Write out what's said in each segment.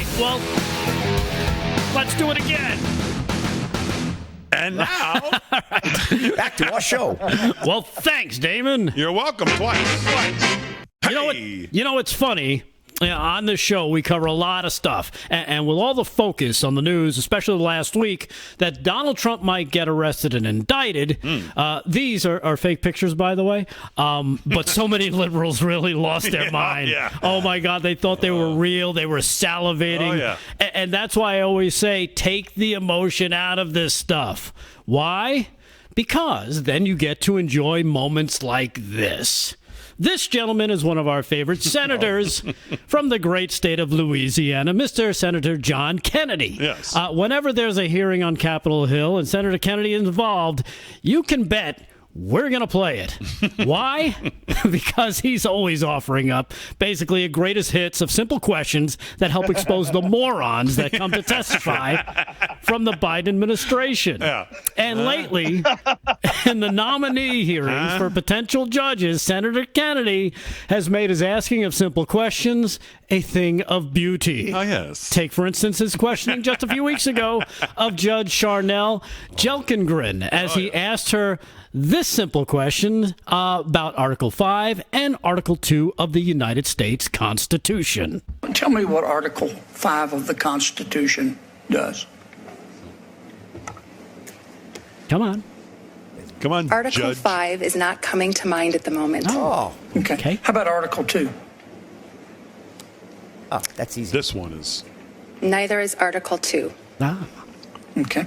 right, well, let's do it again. And now, back to our show. Well, thanks, Damon. You're welcome. Twice. You know what's funny? On this show, we cover a lot of stuff. And with all the focus on the news, especially last week, that Donald Trump might get arrested and indicted. These are fake pictures, by the way. But so many liberals really lost their mind. Yeah. Oh, my God. They thought they were real. They were salivating. Oh, yeah. And that's why I always say, take the emotion out of this stuff. Why? Because then you get to enjoy moments like this. This gentleman is one of our favorite senators from the great state of Louisiana, Mr. Senator John Kennedy. Yes. Whenever there's a hearing on Capitol Hill and Senator Kennedy is involved, you can bet we're going to play it. Why? Because he's always offering up basically a greatest hits of simple questions that help expose the morons that come to testify from the Biden administration. Yeah. And lately, in the nominee hearings for potential judges, Senator Kennedy has made his asking of simple questions a thing of beauty. Oh, yes. Take, for instance, his questioning just a few weeks ago of Judge Charnel Jelkengren as he asked her this simple question about Article 5 and Article 2 of the United States Constitution. Tell me what Article 5 of the Constitution does. Come on. Come on, Article Judge. 5 is not coming to mind at the moment. Oh, Okay. How about Article 2? oh, that's easy. This one is. Neither is Article 2. Okay.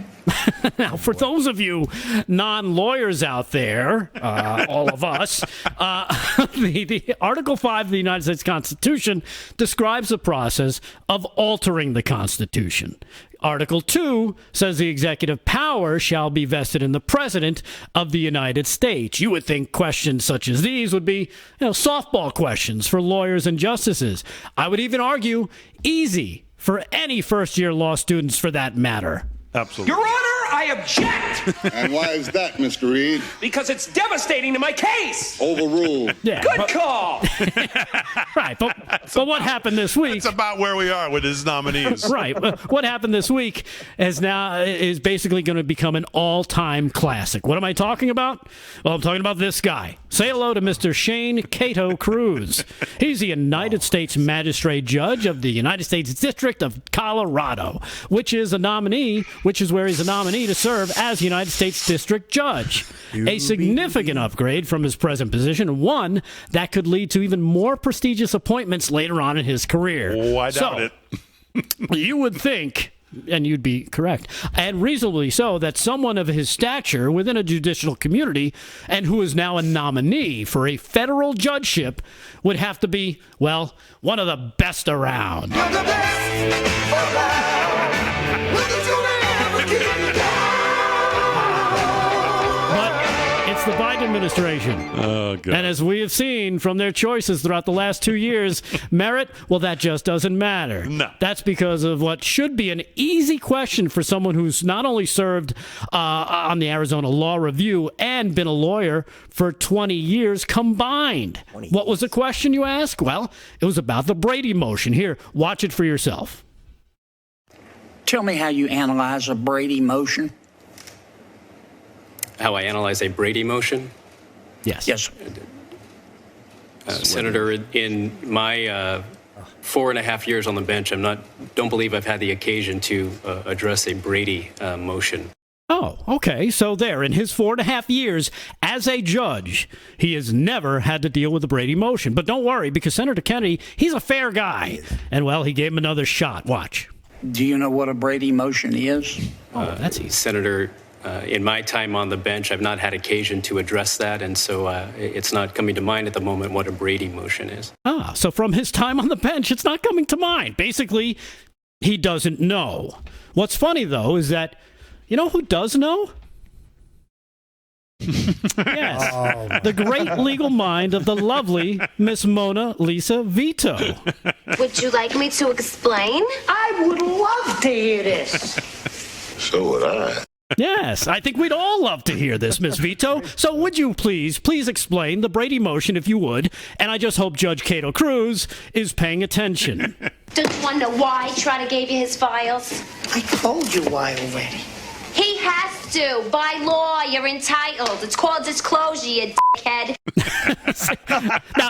Now, for those of you non-lawyers out there, all of us, the Article 5 of the United States Constitution describes the process of altering the Constitution. Article 2 says the executive power shall be vested in the President of the United States. You would think questions such as these would be, softball questions for lawyers and justices. I would even argue easy for any first-year law students for that matter. Absolutely. Your Honor, I object! And why is that, Mr. Reed? Because it's devastating to my case! Overruled. Yeah, Good call! right, but what happened this week? It's about where we are with his nominees. Right. What happened this week is basically going to become an all-time classic. What am I talking about? Well, I'm talking about this guy. Say hello to Mr. Shane Cato Cruz. He's the United States Magistrate Judge of the United States District of Colorado, which is where he's a nominee to serve as United States District Judge. A significant upgrade from his present position, and one that could lead to even more prestigious appointments later on in his career. Oh, I doubt it. You would think, and you'd be correct, and reasonably so, that someone of his stature within a judicial community and who is now a nominee for a federal judgeship would have to be, well, one of the best around. You're the best around. Nothing's gonna ever keep you down. But it's the Biden administration. Oh, God. And as we have seen from their choices throughout the last 2 years, merit, well, that just doesn't matter. No. That's because of what should be an easy question for someone who's not only served on the Arizona Law Review and been a lawyer for 20 years combined. 20 What was the question, you ask? Well, it was about the Brady motion. Here, watch it for yourself. Tell me how you analyze a Brady motion. How I analyze a Brady motion? Yes. Yes. Senator, in my 4.5 years on the bench, don't believe I've had the occasion to address a Brady motion. Oh, okay. So there, in his 4.5 years as a judge, he has never had to deal with the Brady motion. But don't worry, because Senator Kennedy, he's a fair guy. And, well, he gave him another shot. Watch. Do you know what a Brady motion is? Oh, that's easy. Senator, in my time on the bench, I've not had occasion to address that, and so it's not coming to mind at the moment what a Brady motion is. So from his time on the bench, it's not coming to mind. Basically, he doesn't know. What's funny, though, is that, you know who does know? Yes, the great legal mind of the lovely Miss Mona Lisa Vito. Would you like me to explain? I would love to hear this. So would I. Yes, I think we'd all love to hear this, Miss Vito. So would you please explain the Brady motion if you would? And I just hope Judge Cato Cruz is paying attention. Don't you want to know why Trotter gave you his files? I told you why already. He has to. By law, you're entitled. It's called disclosure, you dickhead.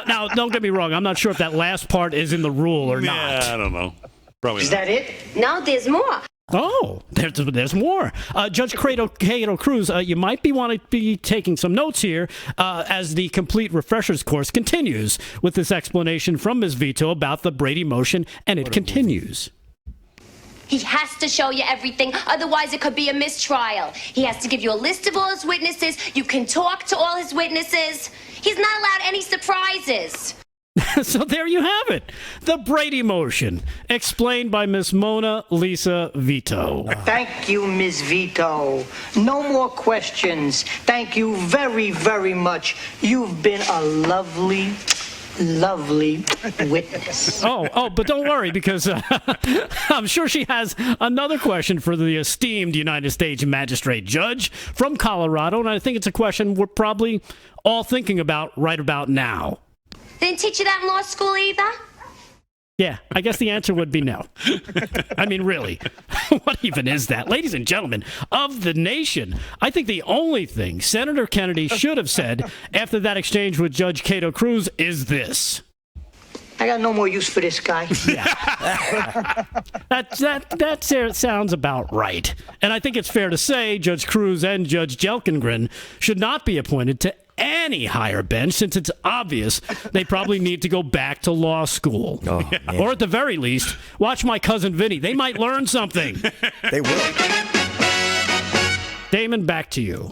Now, don't get me wrong. I'm not sure if that last part is in the rule or not. Yeah, I don't know. Probably Is not. that it? No, there's more. Oh, there's more. Judge Cato Cruz, you might want to be taking some notes here as the complete refreshers course continues with this explanation from Ms. Vito about the Brady motion, and it continues. He has to show you everything, otherwise it could be a mistrial. He has to give you a list of all his witnesses. You can talk to all his witnesses. He's not allowed any surprises. So there you have it. The Brady motion, explained by Miss Mona Lisa Vito. Thank you, Ms. Vito. No more questions. Thank you very, very much. You've been a lovely witness. Oh, but don't worry, because I'm sure she has another question for the esteemed United States magistrate judge from Colorado, and I think it's a question we're probably all thinking about right about now. Didn't teach you that in law school either? Yeah, I guess the answer would be no. I mean, really, what even is that? Ladies and gentlemen of the nation, I think the only thing Senator Kennedy should have said after that exchange with Judge Cato Cruz is this. I got no more use for this guy. That sounds about right. And I think it's fair to say Judge Cruz and Judge Jelkengren should not be appointed to any higher bench, since it's obvious they probably need to go back to law school. Oh, or at the very least, watch My Cousin Vinny. They might learn something. They will. Damon, back to you.